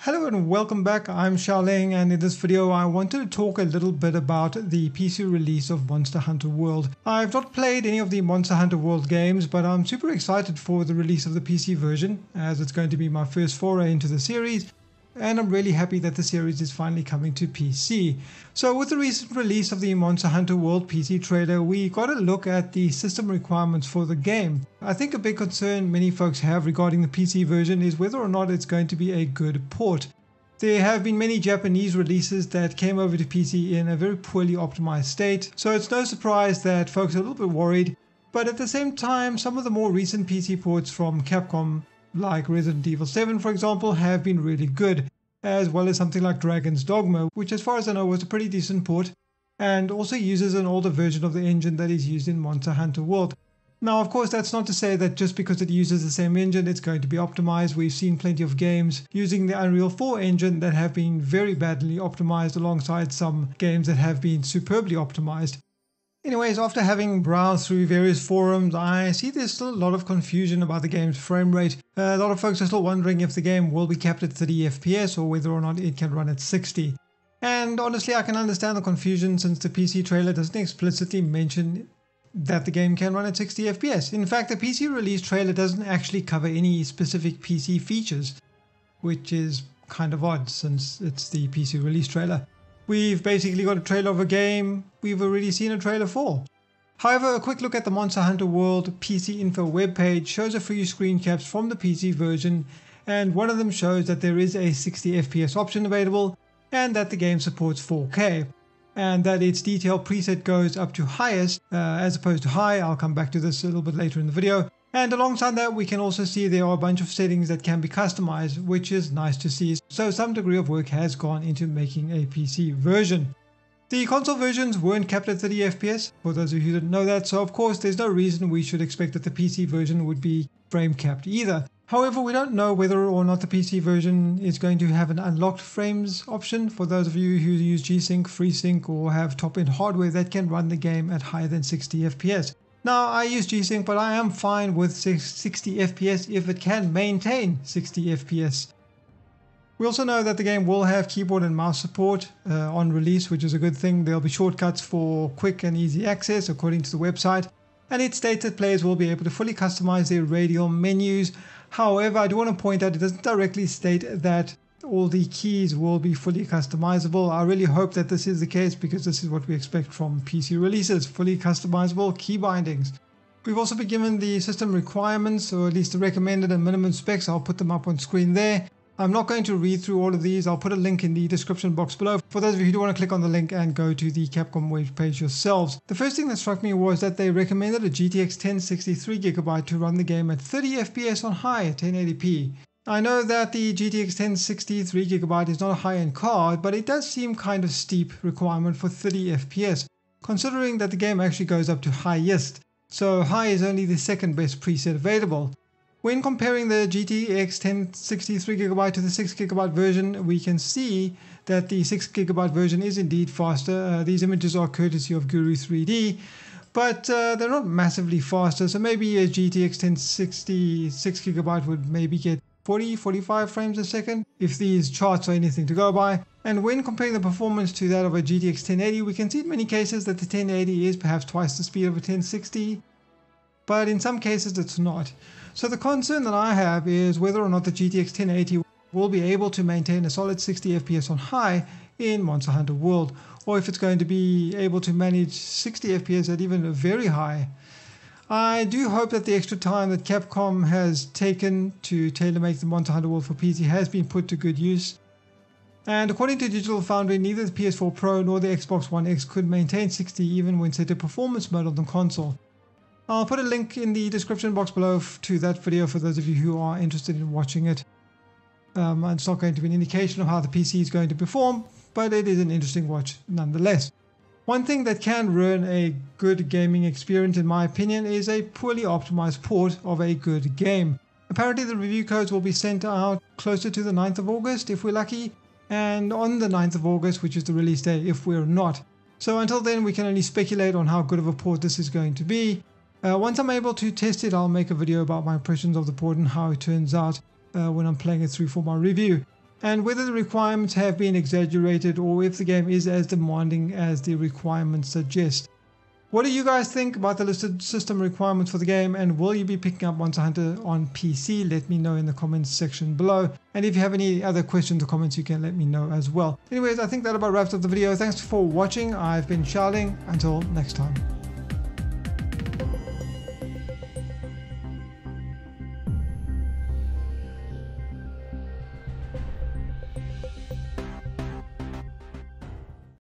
Hello and welcome back. I'm Xiaoling, and in this video I wanted to talk a little bit about the PC release of Monster Hunter World. I've not played any of the Monster Hunter World games, but I'm super excited for the release of the PC version, as it's going to be my first foray into the series, and I'm really happy that the series is finally coming to PC. So with the recent release of the Monster Hunter World PC trailer, we got a look at the system requirements for the game. I think a big concern many folks have regarding the PC version is whether or not it's going to be a good port. There have been many Japanese releases that came over to PC in a very poorly optimized state, so it's no surprise that folks are a little bit worried. But at the same time, some of the more recent PC ports from Capcom, like Resident Evil 7 for example, have been really good, as well as something like Dragon's Dogma, which as far as I know was a pretty decent port, and also uses an older version of the engine that is used in Monster Hunter World. Now of course that's not to say that just because it uses the same engine it's going to be optimized. We've seen plenty of games using the Unreal 4 engine that have been very badly optimized, alongside some games that have been superbly optimized. Anyways, after having browsed through various forums, I see there's still a lot of confusion about the game's frame rate. A lot of folks are still wondering if the game will be capped at 30 FPS or whether or not it can run at 60. And honestly, I can understand the confusion since the PC trailer doesn't explicitly mention that the game can run at 60 FPS. In fact, the PC release trailer doesn't actually cover any specific PC features, which is kind of odd since it's the PC release trailer. We've basically got a trailer of a game we've already seen a trailer for. However, a quick look at the Monster Hunter World PC info webpage shows a few screen caps from the PC version, and one of them shows that there is a 60 FPS option available and that the game supports 4K, and that its detail preset goes up to highest as opposed to high. I'll come back to this a little bit later in the video. And alongside that, we can also see there are a bunch of settings that can be customized, which is nice to see. So some degree of work has gone into making a PC version. The console versions weren't capped at 30 FPS, for those of you who didn't know that, so of course there's no reason we should expect that the PC version would be frame capped either. However, we don't know whether or not the PC version is going to have an unlocked frames option for those of you who use G-Sync, FreeSync, or have top-end hardware that can run the game at higher than 60 FPS. Now, I use G-Sync, but I am fine with 60 FPS if it can maintain 60 FPS. We also know that the game will have keyboard and mouse support on release, which is a good thing. There'll be shortcuts for quick and easy access according to the website, and it states that players will be able to fully customize their radial menus. However, I do want to point out it doesn't directly state that all the keys will be fully customizable. I really hope that this is the case, because this is what we expect from PC releases: fully customizable key bindings. We've also been given the system requirements, or at least the recommended and minimum specs. I'll put them up on screen there. I'm not going to read through all of these. I'll put a link in the description box below for those of you who do want to click on the link and go to the Capcom webpage yourselves. The first thing that struck me was that they recommended a GTX 1060 3GB to run the game at 30 FPS on high at 1080p. I know that the GTX 1060 3GB is not a high-end card, but it does seem kind of steep requirement for 30 FPS, considering that the game actually goes up to highest, so high is only the second best preset available. When comparing the GTX 1060 3GB to the 6GB version, we can see that the 6GB version is indeed faster. These images are courtesy of Guru 3D, but they're not massively faster, so maybe a GTX 1060 6GB would maybe get 40-45 frames a second, if these charts are anything to go by. And when comparing the performance to that of a GTX 1080, we can see in many cases that the 1080 is perhaps twice the speed of a 1060, but in some cases it's not. So the concern that I have is whether or not the GTX 1080 will be able to maintain a solid 60 FPS on high in Monster Hunter World, or if it's going to be able to manage 60 FPS at even a very high. I do hope that the extra time that Capcom has taken to tailor-make the Monster Hunter World for PC has been put to good use. And according to Digital Foundry, neither the PS4 Pro nor the Xbox One X could maintain 60 even when set to performance mode on the console. I'll put a link in the description box below to that video for those of you who are interested in watching it. It's not going to be an indication of how the PC is going to perform, but it is an interesting watch nonetheless. One thing that can ruin a good gaming experience, in my opinion, is a poorly optimized port of a good game. Apparently the review codes will be sent out closer to the 9th of August if we're lucky, and on the 9th of August, which is the release day, if we're not. So until then we can only speculate on how good of a port this is going to be. Once I'm able to test it, I'll make a video about my impressions of the port and how it turns out when I'm playing it through for my review. and whether the requirements have been exaggerated or if the game is as demanding as the requirements suggest. What do you guys think about the listed system requirements for the game, and will you be picking up Monster Hunter on PC? Let me know in the comments section below. And if you have any other questions or comments, you can let me know as well. Anyways, I think that about wraps up the video. Thanks for watching. I've been Xiaoling. Until next time.